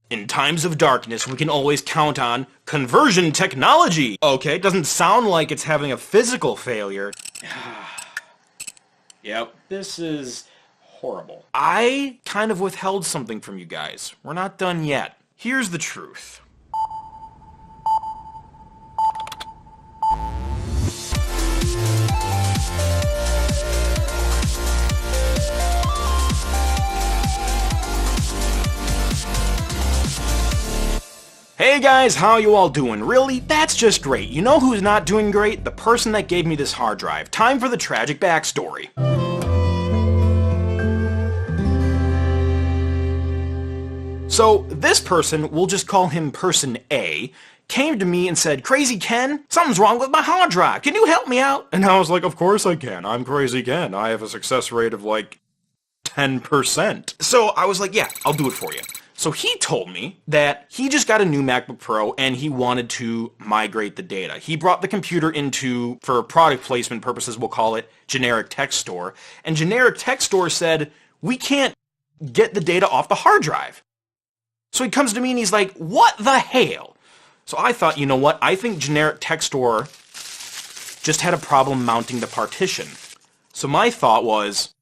In times of darkness, we can always count on conversion technology. Okay, doesn't sound like it's having a physical failure. Yep, this is horrible. I kind of withheld something from you guys. We're not done yet. Here's the truth. Hey guys, how you all doing? Really? That's just great. You know who's not doing great? The person that gave me this hard drive. Time for the tragic backstory. So, this person, we'll just call him Person A, came to me and said, "Crazy Ken, something's wrong with my hard drive. Can you help me out?" And I was like, "Of course I can. I'm Crazy Ken. I have a success rate of like 10%. So I was like, yeah, I'll do it for you. So he told me that he just got a new MacBook Pro and he wanted to migrate the data. He brought the computer into, for product placement purposes, we'll call it Generic Tech Store. And Generic Tech Store said, we can't get the data off the hard drive. So he comes to me and he's like, what the hell? So I thought, you know what? I think Generic Tech Store just had a problem mounting the partition. So my thought was,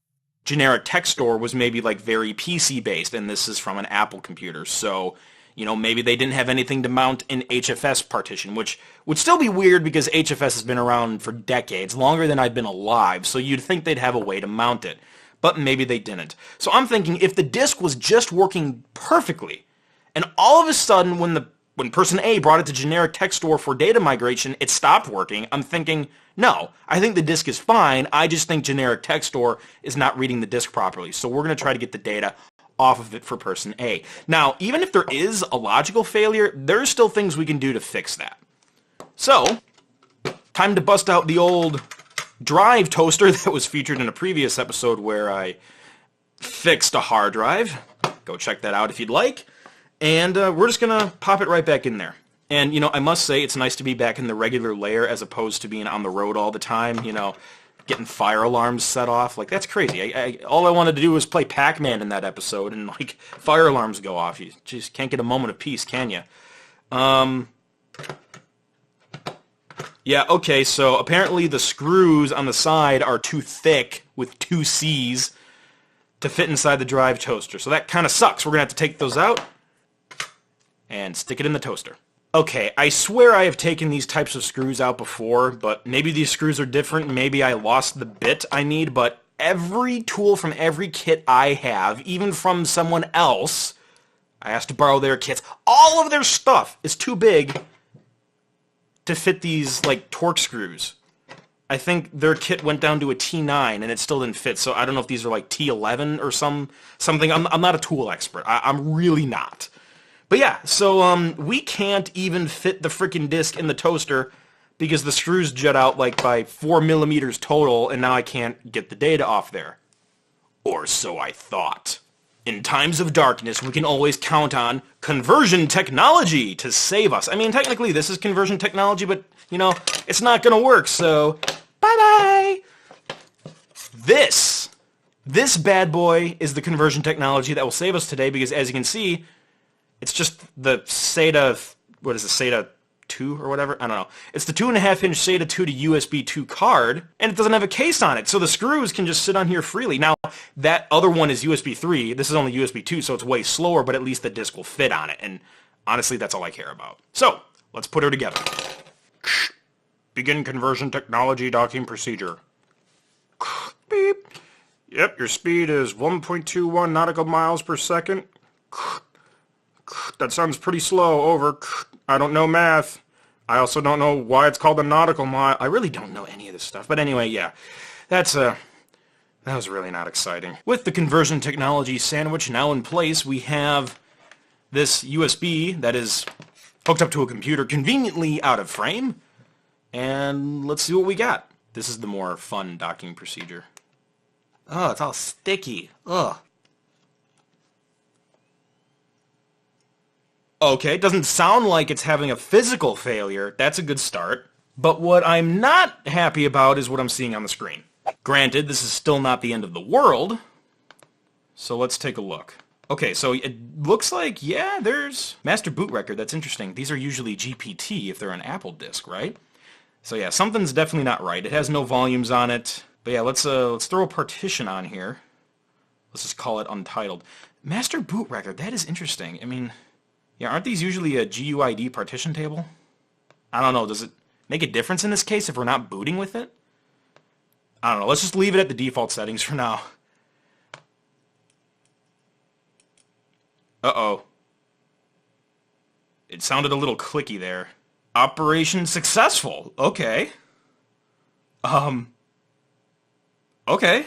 Generic Tech Store was maybe like very PC based, and this is from an Apple computer, so you know, maybe they didn't have anything to mount an HFS partition, which would still be weird because HFS has been around for decades, longer than I've been alive, so you'd think they'd have a way to mount it, but maybe they didn't. So I'm thinking if the disk was just working perfectly, and all of a sudden when Person A brought it to Generic Tech Store for data migration, it stopped working, I'm thinking, no, I think the disk is fine, I just think Generic Tech Store is not reading the disk properly, so we're going to try to get the data off of it for Person A. Now, even if there is a logical failure, there's still things we can do to fix that. So, time to bust out the old drive toaster that was featured in a previous episode where I fixed a hard drive. Go check that out if you'd like. And we're just going to pop it right back in there. And, you know, I must say it's nice to be back in the regular layer as opposed to being on the road all the time, you know, getting fire alarms set off. Like, that's crazy. All I wanted to do was play Pac-Man in that episode, and, like, fire alarms go off. You just can't get a moment of peace, can you? Yeah, okay, so apparently the screws on the side are too thick with 2 C's to fit inside the drive toaster. So that kind of sucks. We're going to have to take those out and stick it in the toaster. Okay, I swear I have taken these types of screws out before, but maybe these screws are different, maybe I lost the bit I need, but every tool from every kit I have, even from someone else, I asked to borrow their kits, all of their stuff is too big to fit these, like, Torx screws. I think their kit went down to a T9 and it still didn't fit, so I don't know if these are like T11 or something. I'm not a tool expert. I'm really not. But yeah, so we can't even fit the freaking disc in the toaster because the screws jut out like by 4 millimeters total, and now I can't get the data off there. Or so I thought. In times of darkness, we can always count on conversion technology to save us. I mean, technically this is conversion technology, but, you know, it's not gonna work, so bye-bye! This bad boy is the conversion technology that will save us today because, as you can see, it's just the SATA, what is it, SATA 2 or whatever? I don't know. It's the 2.5-inch SATA 2 to USB 2 card, and it doesn't have a case on it, so the screws can just sit on here freely. Now, that other one is USB 3. This is only USB 2, so it's way slower, but at least the disc will fit on it, and honestly, that's all I care about. So, let's put her together. Begin conversion technology docking procedure. Beep. Yep, your speed is 1.21 nautical miles per second. That sounds pretty slow. Over. I don't know math. I also don't know why it's called a nautical mile. I really don't know any of this stuff. But anyway, yeah. That was really not exciting. With the conversion technology sandwich now in place, we have this USB that is hooked up to a computer conveniently out of frame. And let's see what we got. This is the more fun docking procedure. Oh, it's all sticky. Ugh. Okay, doesn't sound like it's having a physical failure. That's a good start. But what I'm not happy about is what I'm seeing on the screen. Granted, this is still not the end of the world. So let's take a look. Okay, so it looks like, yeah, there's master boot record. That's interesting. These are usually GPT if they're an Apple disk, right? So yeah, something's definitely not right. It has no volumes on it. But yeah, let's throw a partition on here. Let's just call it untitled. Master boot record, that is interesting. I mean, yeah, aren't these usually a GUID partition table? I don't know, does it make a difference in this case if we're not booting with it? I don't know, let's just leave it at the default settings for now. Uh-oh. It sounded a little clicky there. Operation successful. Okay. Okay.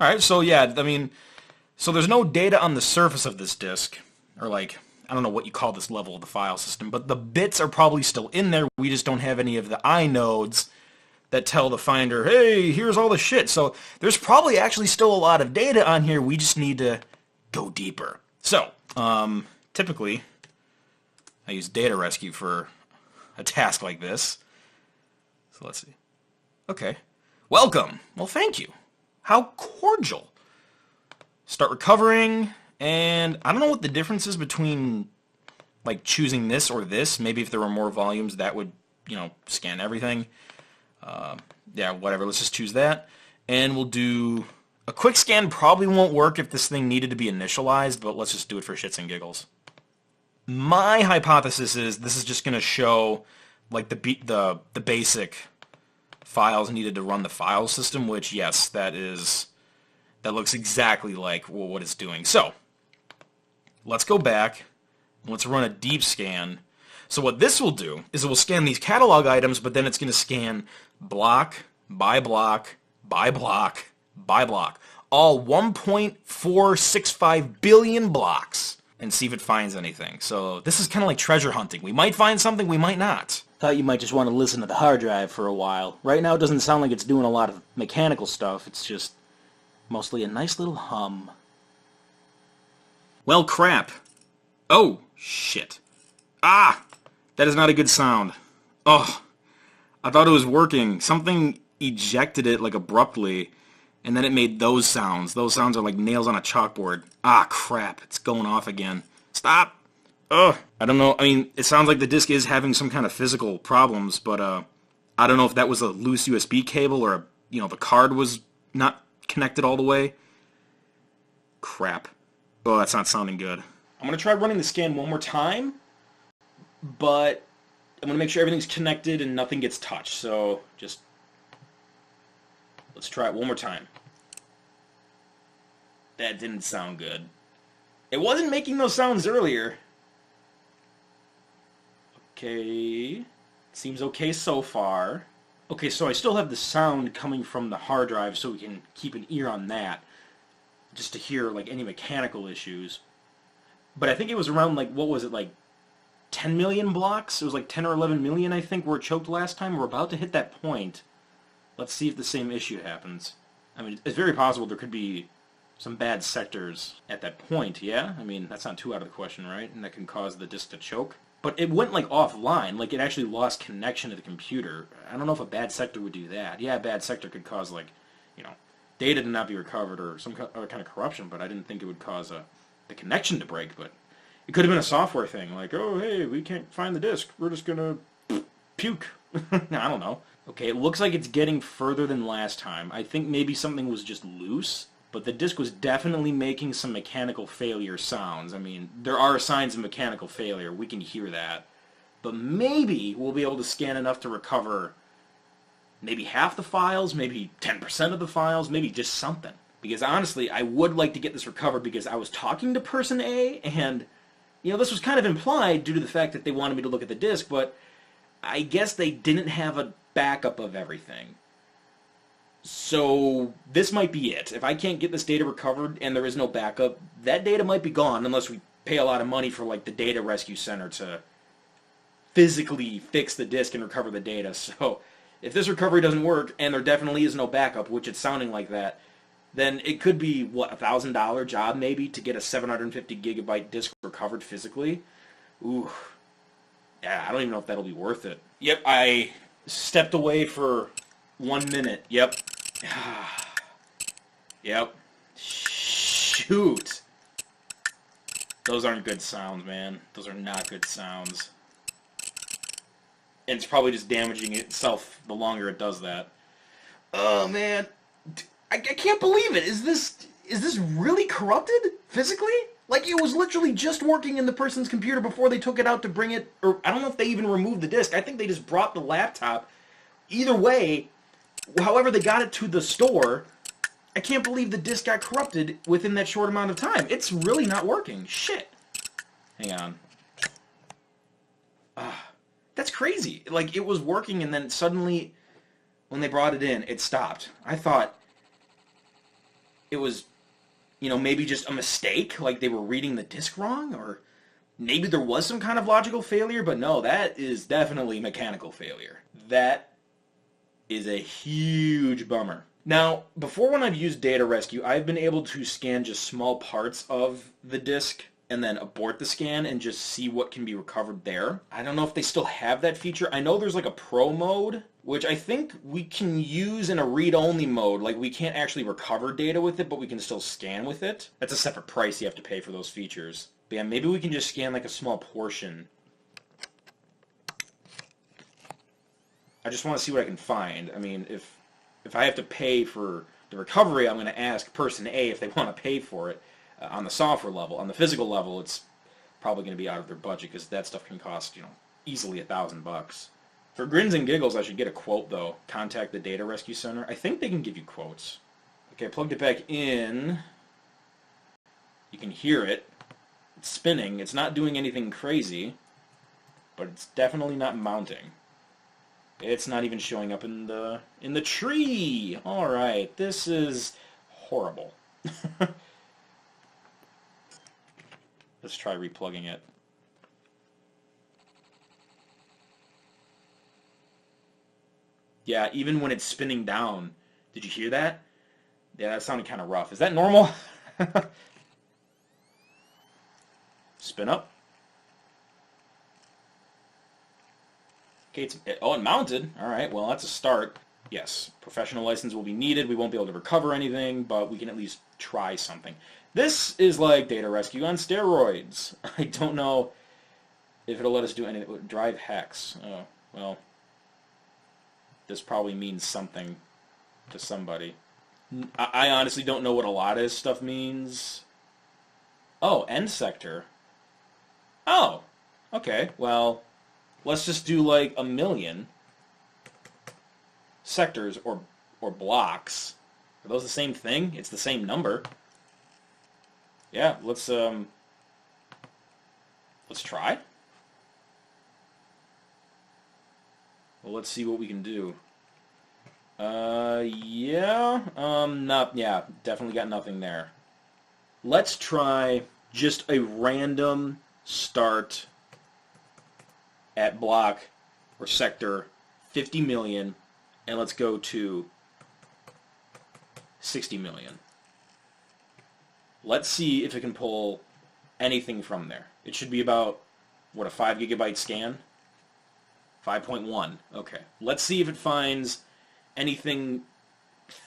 Alright, so yeah, I mean, so there's no data on the surface of this disk, or like, I don't know what you call this level of the file system, but the bits are probably still in there. We just don't have any of the inodes that tell the finder, hey, here's all the shit. So there's probably actually still a lot of data on here. We just need to go deeper. So, typically, I use data rescue for a task like this. So let's see. Okay. Welcome. Well, thank you. How cordial. Start recovering, and I don't know what the difference is between like choosing this or this. Maybe if there were more volumes, that would, you know, scan everything. Yeah, whatever. Let's just choose that. And we'll do a quick scan. Probably won't work if this thing needed to be initialized, but let's just do it for shits and giggles. My hypothesis is this is just going to show like the basic files needed to run the file system, which, yes, that looks exactly like what it's doing. So let's go back and let's run a deep scan. So what this will do is it will scan these catalog items, but then it's going to scan block by block by block by block, all 1.465 billion blocks, and see if it finds anything. So this is kind of like treasure hunting. We might find something, we might not. Thought you might just want to listen to the hard drive for a while. Right now it doesn't sound like it's doing a lot of mechanical stuff. It's just mostly a nice little hum. Well, crap. Oh, shit. Ah! That is not a good sound. Oh, I thought it was working. Something ejected it, like, abruptly, and then it made those sounds. Those sounds are like nails on a chalkboard. Ah, crap. It's going off again. Stop! Ugh. I don't know. I mean, it sounds like the disk is having some kind of physical problems, but, I don't know if that was a loose USB cable or, you know, the card was not connected all the way. Crap. Oh, that's not sounding good. I'm going to try running the scan one more time, but I'm going to make sure everything's connected and nothing gets touched. So just let's try it one more time. That didn't sound good. It wasn't making those sounds earlier. Okay. Seems okay so far. Okay, so I still have the sound coming from the hard drive, so we can keep an ear on that, just to hear like any mechanical issues. But I think it was around, like, what was it, like 10 million blocks? It was like 10 or 11 million, I think, were choked last time. We're about to hit that point. Let's see if the same issue happens. I mean, it's very possible there could be some bad sectors at that point, yeah? I mean, that's not too out of the question, right? And that can cause the disk to choke. But it went, like, offline. Like, it actually lost connection to the computer. I don't know if a bad sector would do that. Yeah, a bad sector could cause, like, you know, data to not be recovered or some other kind of corruption, but I didn't think it would cause the connection to break. But it could have been a software thing, like, oh, hey, we can't find the disk. We're just going to puke. I don't know. Okay, it looks like it's getting further than last time. I think maybe something was just loose, but the disk was definitely making some mechanical failure sounds. I mean, there are signs of mechanical failure. We can hear that. But maybe we'll be able to scan enough to recover maybe half the files, maybe 10% of the files, maybe just something. Because honestly, I would like to get this recovered because I was talking to person A, and, you know, this was kind of implied due to the fact that they wanted me to look at the disk, but I guess they didn't have a backup of everything. So this might be it. If I can't get this data recovered and there is no backup, that data might be gone unless we pay a lot of money for, like, the data rescue center to physically fix the disk and recover the data. So if this recovery doesn't work and there definitely is no backup, which it's sounding like that, then it could be, what, a $1,000 job maybe to get a 750 gigabyte disk recovered physically? Ooh. Yeah, I don't even know if that'll be worth it. Yep, I stepped away for 1 minute. Yep. Yep. Shoot. Those aren't good sounds, man. Those are not good sounds. And it's probably just damaging itself the longer it does that. Oh, man. I can't believe it. Is this really corrupted physically? Like, it was literally just working in the person's computer before they took it out to bring it, or I don't know if they even removed the disk. I think they just brought the laptop. Either way, however they got it to the store, I can't believe the disk got corrupted within that short amount of time. It's really not working. Shit. Hang on. That's crazy. Like, it was working and then suddenly, when they brought it in, it stopped. I thought it was, you know, maybe just a mistake, like they were reading the disk wrong, or maybe there was some kind of logical failure, but no, that is definitely mechanical failure. That is a huge bummer. Now, before when I've used data rescue, I've been able to scan just small parts of the disk and then abort the scan and just see what can be recovered there. I don't know if they still have that feature. I know there's like a pro mode, which I think we can use in a read-only mode. Like, we can't actually recover data with it, but we can still scan with it. That's a separate price you have to pay for those features. But yeah, maybe we can just scan like a small portion. I just want to see what I can find. I mean, if I have to pay for the recovery, I'm going to ask person A if they want to pay for it. On the software level. On the physical level, it's probably going to be out of their budget, because that stuff can cost, you know, easily $1,000. For grins and giggles, I should get a quote, though. Contact the Data Rescue Center. I think they can give you quotes. Okay, I plugged it back in. You can hear it. It's spinning. It's not doing anything crazy, but it's definitely not mounting. It's not even showing up in the tree. All right, this is horrible. Let's try replugging it. Yeah, even when it's spinning down. Did you hear that? Yeah, that sounded kind of rough. Is that normal? Spin up. Okay, it mounted. All right, well, that's a start. Yes, professional license will be needed. We won't be able to recover anything, but we can at least try something. This is like data rescue on steroids. I don't know if it'll let us do anything. Drive hex. Oh, well, this probably means something to somebody. I honestly don't know what a lot of this stuff means. Oh, end sector. Oh, okay, well, let's just do like 1,000,000 sectors or blocks. Are those the same thing? It's the same number. Yeah, let's try. Well, let's see what we can do. Yeah, definitely got nothing there. Let's try just a random start at block or sector 50 million, and let's go to 60 million. Let's see if it can pull anything from there. It should be about, what, a 5 gigabyte scan? 5.1. Okay. Let's see if it finds anything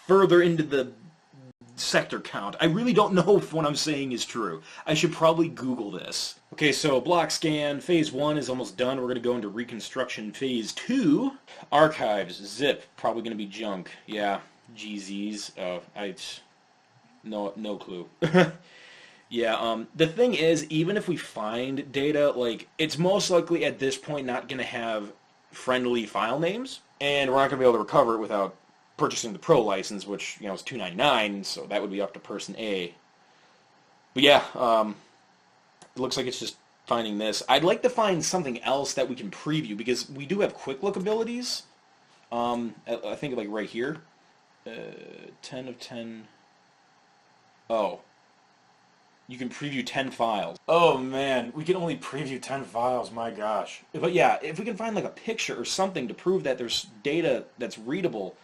further into the sector count. I really don't know if what I'm saying is true. I should probably Google this. Okay, so block scan, phase 1 is almost done. We're going to go into reconstruction phase 2. Archives, zip, probably going to be junk. Yeah, GZs. No clue. Yeah, the thing is, even if we find data, like, it's most likely at this point not going to have friendly file names, and we're not going to be able to recover it without purchasing the Pro license, which, you know, is $2.99, so that would be up to person A. But yeah, it looks like it's just finding this. I'd like to find something else that we can preview, because we do have quick look abilities. I think like right here. 10 of 10. Oh. You can preview 10 files. Oh man, we can only preview 10 files, my gosh. But yeah, if we can find like a picture or something to prove that there's data that's readable,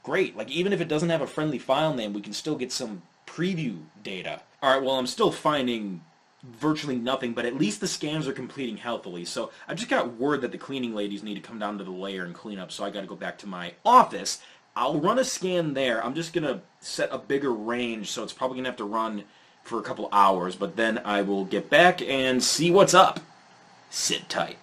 great. Like, even if it doesn't have a friendly file name, we can still get some preview data. Alright, well, I'm still finding virtually nothing, but at least the scans are completing healthily. So I just got word that the cleaning ladies need to come down to the layer and clean up, so I gotta go back to my office. I'll run a scan there. I'm just going to set a bigger range, so it's probably going to have to run for a couple hours, but then I will get back and see what's up. Sit tight.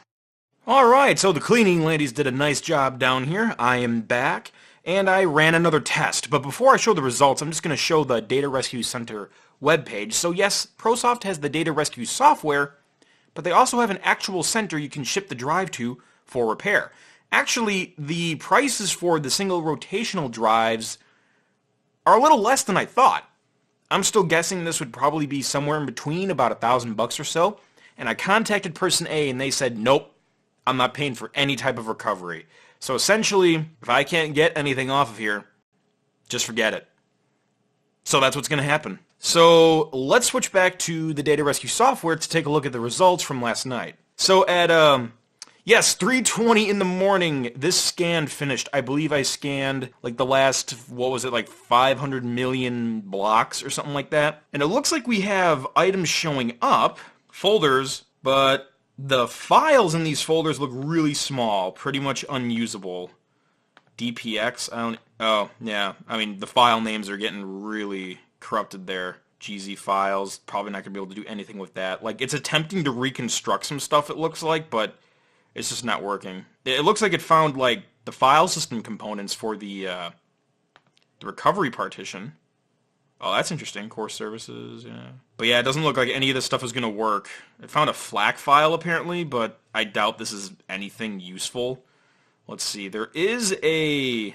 Alright, so the cleaning ladies did a nice job down here. I am back, and I ran another test. But before I show the results, I'm just going to show the Data Rescue Center webpage. So yes, ProSoft has the Data Rescue software, but they also have an actual center you can ship the drive to for repair. Actually, the prices for the single rotational drives are a little less than I thought. I'm still guessing this would probably be somewhere in between, about $1,000 or so. And I contacted person A, and they said, nope, I'm not paying for any type of recovery. So essentially, if I can't get anything off of here, just forget it. So that's what's going to happen. So let's switch back to the Data Rescue software to take a look at the results from last night. So at, yes, 3:20 in the morning, this scan finished. I believe I scanned, like, the last, what was it, like 500 million blocks or something like that. And it looks like we have items showing up, folders, but the files in these folders look really small, pretty much unusable. DPX, oh, yeah, I mean, the file names are getting really corrupted there. GZ files, probably not going to be able to do anything with that. Like, it's attempting to reconstruct some stuff, it looks like, but it's just not working. It looks like it found, like, the file system components for the recovery partition. Oh, that's interesting. Core services, yeah. But yeah, it doesn't look like any of this stuff is going to work. It found a FLAC file, apparently, but I doubt this is anything useful. Let's see. There is a...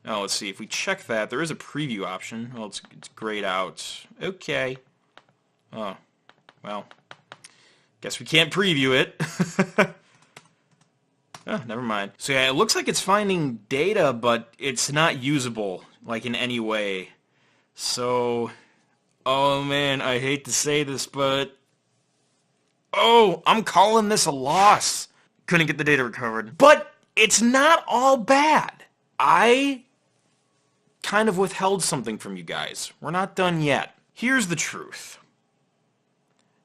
Oh, let's see. If we check that, there is a preview option. Well, it's grayed out. Okay. Oh, well. Guess we can't preview it. Oh, never mind. So yeah, it looks like it's finding data, but it's not usable, like, in any way. So, oh man, I hate to say this, but... Oh, I'm calling this a loss. Couldn't get the data recovered. But it's not all bad. I kind of withheld something from you guys. We're not done yet. Here's the truth.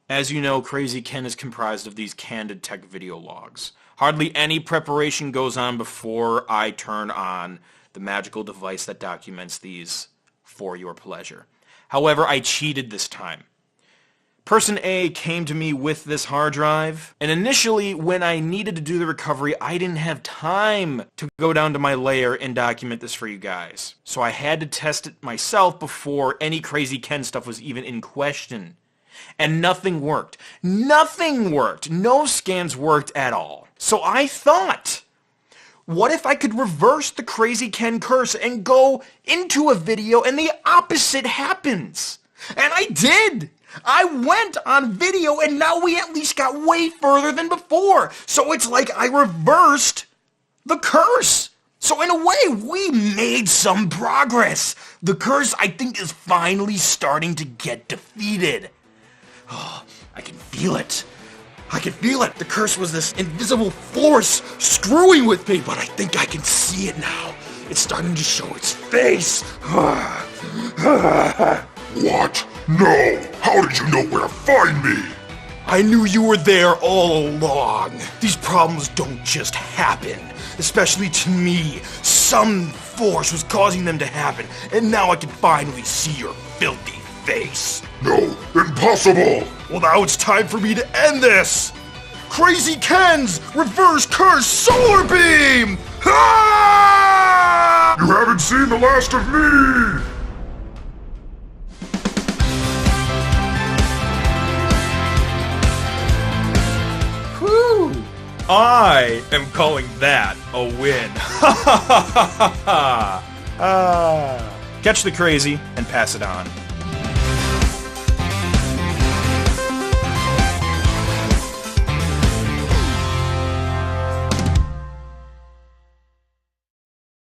As you know, Krazy Ken is comprised of these candid tech video logs. Hardly any preparation goes on before I turn on the magical device that documents these for your pleasure. However, I cheated this time. Person A came to me with this hard drive, and initially, when I needed to do the recovery, I didn't have time to go down to my layer and document this for you guys. So I had to test it myself before any Krazy Ken stuff was even in question. And nothing worked. Nothing worked. No scans worked at all. So I thought, what if I could reverse the Krazy Ken curse and go into a video and the opposite happens? And I did! I went on video and now we at least got way further than before. So it's like I reversed the curse. So in a way, we made some progress. The curse, I think, is finally starting to get defeated. Oh, I can feel it. I can feel it. The curse was this invisible force screwing with me, but I think I can see it now. It's starting to show its face. What? No! How did you know where to find me? I knew you were there all along. These problems don't just happen, especially to me. Some force was causing them to happen, and now I can finally see your filthy face. No, impossible! Well, now it's time for me to end this! Krazy Ken's reverse curse solar beam! Ah! You haven't seen the last of me! Whew! I am calling that a win. Ha ha ha ha ha! Catch the crazy and pass it on.